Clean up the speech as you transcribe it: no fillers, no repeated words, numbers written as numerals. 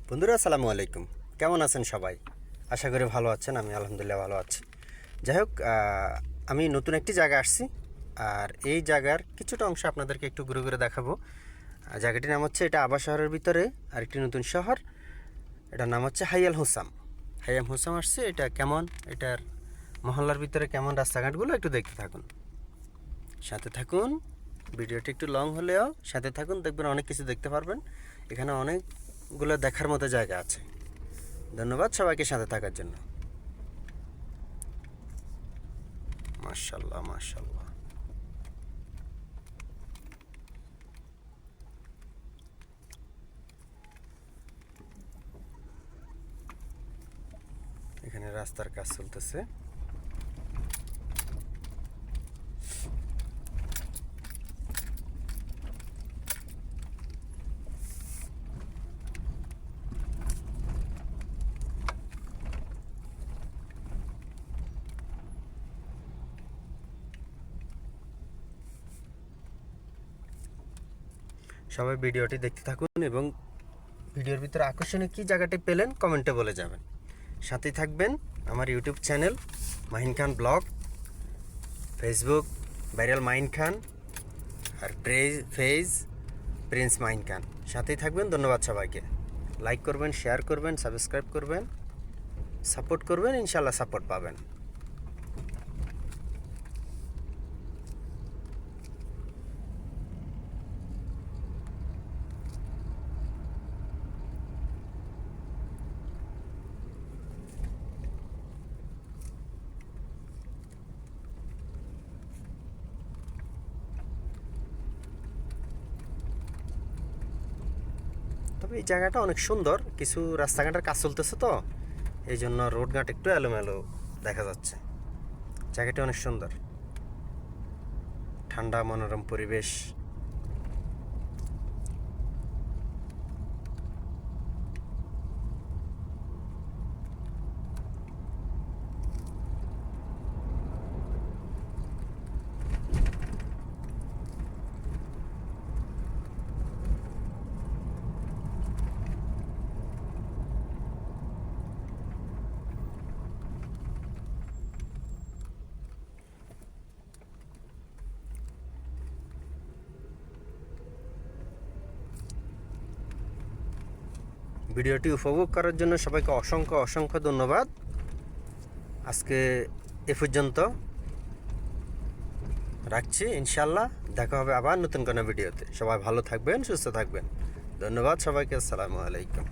বন্ধুরা আসসালামু আলাইকুম, কেমন আছেন সবাই? আশা করি ভালো আছেন। আমি আলহামদুলিল্লাহ ভালো আছি। যাই হোক, আমি নতুন একটি জায়গা আসছি, আর এই জায়গার কিছুটা অংশ আপনাদেরকে একটু ঘুরে ঘুরে দেখাবো। জায়গাটির নাম হচ্ছে, এটা আবা শহরের ভিতরে আরেকটি নতুন শহর, এটার নাম হচ্ছে হাইয়াল হোসাম। হাইয়াম হোসাম আসছে। এটা কেমন, এটার মহল্লার ভিতরে কেমন রাস্তাঘাটগুলো একটু দেখতে থাকুন, সাথে থাকুন। ভিডিওটি একটু লং হলেও সাথে থাকুন, দেখবেন অনেক কিছু দেখতে পারবেন। এখানে অনেকগুলো দেখার মতো জায়গা আছে। ধন্যবাদ সবাইকে সাথে থাকার জন্য। মাশাআল্লাহ মাশাআল্লাহ। এখানে রাস্তার কাজ চলতেছে। সবাই ভিডিওটি দেখতে থাকুন এবং ভিডিওর ভিতরে আকর্ষণীয় কী জায়গাটি পেলেন কমেন্টে বলে যাবেন। সাথেই থাকবেন আমার ইউটিউব চ্যানেল মাহিন খান ব্লগ, ফেসবুক ভাইরাল মাহিন খান, আর পেজ প্রিন্স মাহিন খান। সাথেই থাকবেন। ধন্যবাদ সবাইকে। লাইক করবেন, শেয়ার করবেন, সাবস্ক্রাইব করবেন, সাপোর্ট করবেন, ইনশাল্লাহ সাপোর্ট পাবেন। তবে এই জায়গাটা অনেক সুন্দর। কিছু রাস্তাঘাটের কাজ চলতেছে, তো এই জন্য রোডঘাট একটু এলোমেলো দেখা যাচ্ছে। জায়গাটি অনেক সুন্দর, ঠান্ডা মনোরম পরিবেশ। ভিডিওটি উপভোগ করার জন্য সবাইকে অসংখ্য অসংখ্য ধন্যবাদ। আজকে এ পর্যন্ত রাখছি। ইনশাল্লাহ দেখা হবে আবার নতুন কোনো ভিডিওতে। সবাই ভালো থাকবেন, সুস্থ থাকবেন। ধন্যবাদ সবাইকে। আসসালামু আলাইকুম।